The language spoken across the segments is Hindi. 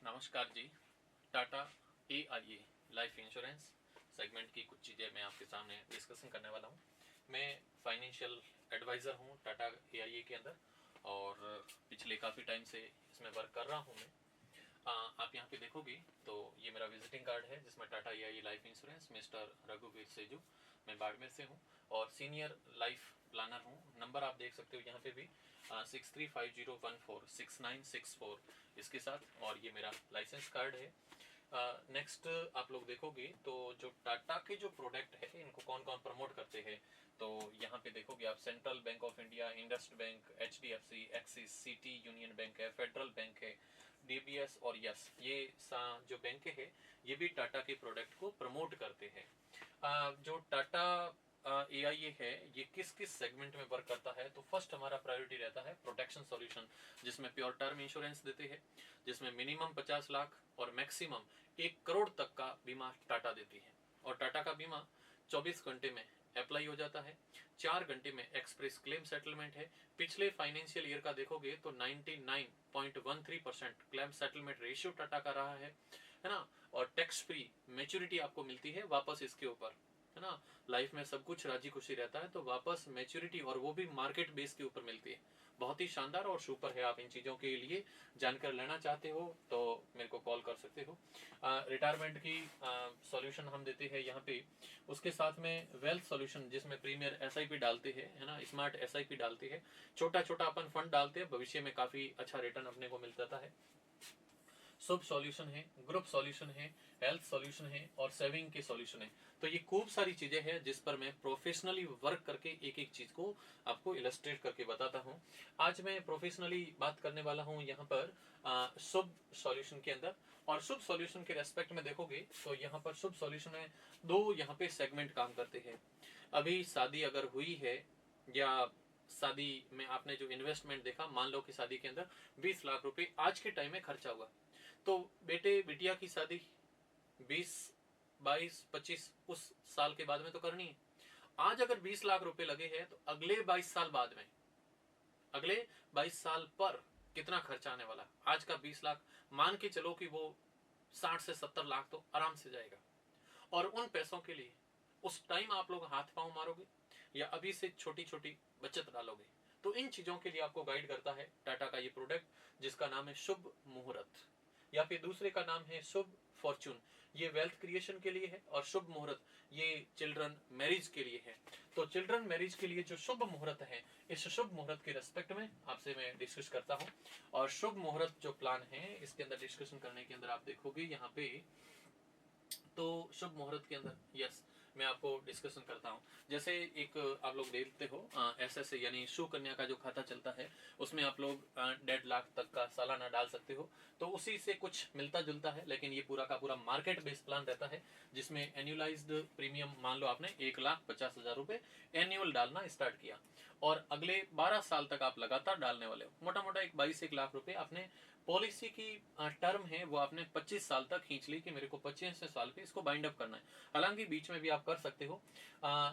नमस्कार जी। Tata AIA life insurance segment की कुछ चीज़ें मैं आपके सामने डिस्कशन करने वाला हूँ। मैं फाइनेंशियल एडवाइज़र हूँ टाटा AIA के अंदर और पिछले काफ़ी टाइम से इसमें वर्क कर रहा हूँ मैं। आप यहाँ पे देखोगे तो ये मेरा विजिटिंग कार्ड है जिसमें Tata AIA life insurance mister रघुवीर सेजू, मैं बाड़मेर से हूँ और सीनियर लाइफ प्लानर हूँ। नंबर आप देख सकते हो यहाँ पे भी 6350146964 इसके साथ, और ये मेरा लाइसेंस कार्ड है। नेक्स्ट आप लोग देखोगे तो जो टाटा के जो प्रोडक्ट है इनको कौन कौन प्रमोट करते हैं, तो यहाँ पे देखोगे आप central bank of India, IndusInd bank, HDFC, Axis, City Union bank है, फेडरल बैंक है, DBS और यस, ये जो बैंक है ये भी टाटा के प्रोडक्ट को प्रमोट करते हैं। जो टाटा AIA है ये किस किस सेगमेंट में वर्क करता है, तो फर्स्ट हमारा प्रायोरिटी रहता है प्रोटेक्शन सॉल्यूशन, जिसमें प्योर टर्म इंश्योरेंस देते हैं, जिसमें मिनिमम 50 लाख और मैक्सिमम 1 करोड़ तक का बीमा टाटा देती है। और टाटा का बीमा 24 घंटे में अप्लाई हो जाता है, 4 घंटे में एक्सप्रेस क्लेम सेटलमेंट है। पिछले फाइनेंशियल ईयर का देखोगे तो 99.13% क्लेम सेटलमेंट रेशियो टाटा का रहा है ना। और टैक्स फ्री मेच्योरिटी आपको मिलती है वापस इसके ऊपर, है ना। लाइफ में सब कुछ राजी खुशी रहता है तो वापस मैच्योरिटी, और वो भी मार्केट बेस के ऊपर मिलती है। बहुत ही शानदार और सुपर है। आप इन चीज़ों के लिए जानकर लेना चाहते हो तो मेरे को कॉल कर सकते हो। रिटायरमेंट की सॉल्यूशन हम देते हैं यहाँ पे, उसके साथ में वेल्थ सॉल्यूशन जिसमें प्रीमियर SIP डालते हैं, है ना, स्मार्ट SIP डालते हैं, छोटा छोटा अपन फंड डालते हैं, भविष्य में काफ़ी अच्छा रिटर्न अपने को मिल जाता है। शुभ सॉल्यूशन है, ग्रुप सॉल्यूशन है, हेल्थ सॉल्यूशन है और सेविंग के सॉल्यूशन है। तो ये खूब सारी चीजें हैं जिस पर मैं प्रोफेशनली वर्क करके एक एक चीज को आपको इलस्ट्रेट करके बताता हूँ। आज मैं प्रोफेशनली बात करने वाला हूँ यहाँ पर शुभ सॉल्यूशन के अंदर। और शुभ सॉल्यूशन के रेस्पेक्ट में देखोगे तो यहाँ पर शुभ सॉल्यूशन में दो यहाँ पे सेगमेंट काम करते हैं। अभी शादी अगर हुई है या शादी में आपने जो इन्वेस्टमेंट देखा, मान लो कि शादी के अंदर 20 लाख रुपए आज के टाइम में खर्चा हुआ, तो बेटे बिटिया की शादी 20, 22, 25 उस साल के बाद में तो करनी है। आज अगर 20 लाख रुपए लगे हैं तो अगले 22 साल बाद में, अगले 22 साल पर कितना खर्चा आने वाला। आज का 20 लाख मान के चलो कि वो 60 से 70 लाख तो आराम से जाएगा। और उन पैसों के लिए उस टाइम आप लोग हाथ पांव मारोगे या अभी से छोटी छोटी बचत डालोगे, तो इन चीजों के लिए आपको गाइड करता है टाटा का ये प्रोडक्ट जिसका नाम है शुभ मुहूर्त, या फिर दूसरे का नाम है शुभ फॉर्चून। ये वेल्थ क्रिएशन के लिए है और शुभ मुहूर्त ये चिल्ड्रन मैरिज के लिए है। तो चिल्ड्रन मैरिज के लिए जो शुभ मुहूर्त है, इस शुभ मुहूर्त के रेस्पेक्ट में आपसे मैं डिस्कस करता हूँ। और शुभ मुहूर्त जो प्लान है इसके अंदर डिस्कशन करने के अंदर आप देखोगे यहाँ पे, तो शुभ मुहूर्त के अंदर यस मैं आपको डिस्कशन करता हूँ। जैसे एक आप लोग देखते हो SSA यानी सुकन्या का जो खाता चलता है उसमें आप लोग 1.5 लाख तक का सालाना डाल सकते हो, तो उसी से कुछ मिलता जुलता है, लेकिन ये पूरा का पूरा मार्केट बेस्ड प्लान रहता है जिसमें एन्युलाइज्ड प्रीमियम मान लो आपने 1,50,000 रुपए एनुअल डालना स्टार्ट किया और अगले 12 साल तक आप लगातार डालने वाले हो। मोटा मोटा 22-1 लाख रुपए आपने पॉलिसी की टर्म है वो आपने 25 साल तक खींच ली कि मेरे को 25 साल पे इसको बाइंड अप करना है। हालांकि बीच में भी आप कर सकते हो।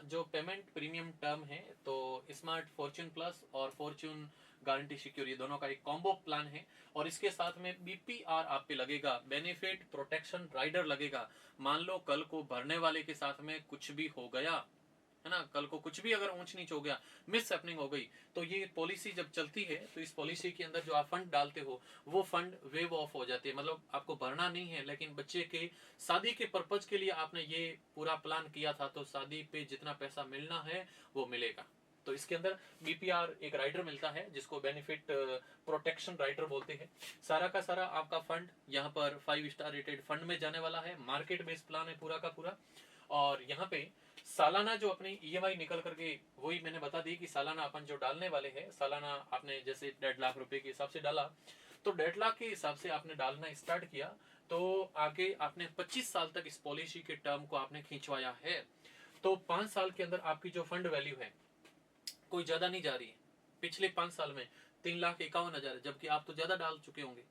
जो पेमेंट प्रीमियम टर्म है तो स्मार्ट फॉर्च्यून प्लस और फॉर्च्यून गारंटी सिक्योर, ये दोनों का एक कॉम्बो प्लान है। और इसके साथ में BPR आप पे लगेगा, बेनिफिट प्रोटेक्शन राइडर लगेगा। मान लो कल को भरने वाले के साथ में कुछ भी हो गया, है ना, कल को कुछ भी अगर ऊंच नीच हो गया, मिस हैपनिंग हो गई, तो ये पॉलिसी जब चलती है तो इस पॉलिसी के अंदर जो आप फंड डालते हो वो फंड वेव ऑफ हो जाते हैं। मतलब आपको भरना नहीं है, लेकिन बच्चे के शादी के पर्पज के लिए आपने ये पूरा प्लान किया था तो शादी पे जितना पैसा मिलना है वो मिलेगा। तो इसके अंदर BPR एक राइडर मिलता है जिसको बेनिफिट प्रोटेक्शन राइडर बोलते हैं। सारा का सारा आपका फंड यहाँ पर 5 स्टार रेटेड फंड में जाने वाला है, मार्केट बेस्ड प्लान है पूरा का पूरा। और यहाँ पे सालाना जो अपनी EMI निकल करके, वही मैंने बता दी कि सालाना अपन जो डालने वाले हैं, सालाना आपने जैसे 1.5 लाख रुपए के हिसाब से डाला तो 1.5 लाख के हिसाब से आपने डालना स्टार्ट किया, तो आगे आपने 25 साल तक इस पॉलिसी के टर्म को आपने खिंचवाया है, तो 5 साल के अंदर आपकी जो फंड वैल्यू है कोई ज्यादा नहीं जा रही है। पिछले 5 साल में 3,51,000, जबकि आप तो ज्यादा डाल चुके होंगे,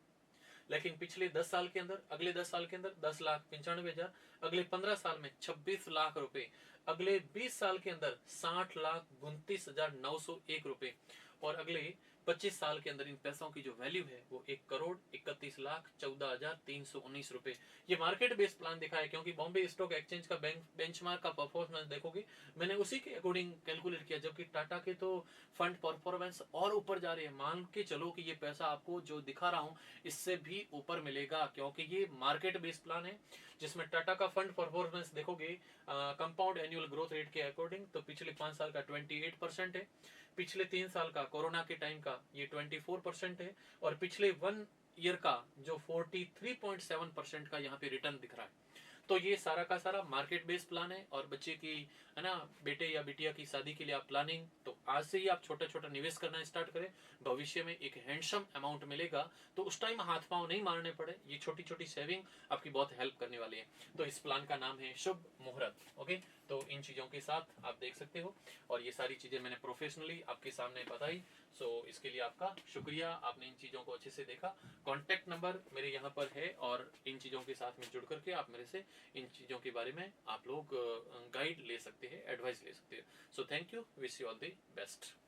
लेकिन पिछले 10 साल के अंदर, अगले 10 साल के अंदर 10,95,000, अगले 15 साल में 26 लाख रुपए, अगले 20 साल के अंदर 60,29,901 रुपए, और अगले 25 साल के अंदर इन पैसों की जो वैल्यू है वो 1,31,14,319 रुपए। ये मार्केट बेस्ड प्लान दिखा है, क्योंकि बॉम्बे स्टॉक एक्सचेंज का बेंचमार्क का परफॉर्मेंस देखोगे मैंने उसी के अकॉर्डिंग कैलकुलेट किया, जबकि टाटा के तो फंड परफॉर्मेंस और ऊपर जा रही है। मान के चलो कि ये पैसा आपको जो दिखा रहा हूँ इससे भी ऊपर मिलेगा, क्योंकि ये मार्केट बेस्ड प्लान है जिसमें टाटा का फंड परफॉर्मेंस देखोगे कंपाउंड एनुअल ग्रोथ रेट के अकॉर्डिंग तो पिछले 5 साल का 28% है, पिछले 3 साल का कोरोना के टाइम का ये 24% है, और पिछले 1 ईयर का जो 43.7% का यहाँ पे रिटर्न दिख रहा है। तो ये सारा का सारा मार्केट बेस्ड प्लान है। और बच्चे की है ना, बेटे या बिटिया की शादी के लिए आप प्लानिंग, तो आज से ही आप छोटा छोटा निवेश करना स्टार्ट करें, भविष्य में एक हैंडसम अमाउंट मिलेगा, तो उस टाइम हाथ पांव नहीं मारने पड़े, ये छोटी छोटी सेविंग आपकी बहुत हेल्प करने वाली है। तो इस प्लान का नाम है शुभ मुहूर्त। ओके, तो इन चीज़ों के साथ आप देख सकते हो, और ये सारी चीज़ें मैंने प्रोफेशनली आपके सामने बताई। सो इसके लिए आपका शुक्रिया, आपने इन चीज़ों को अच्छे से देखा। कॉन्टैक्ट नंबर मेरे यहाँ पर है, और इन चीज़ों के साथ में जुड़ करके आप मेरे से इन चीज़ों के बारे में आप लोग गाइड ले सकते हैं, एडवाइस ले सकते हैं। So thank you, wish you all the best.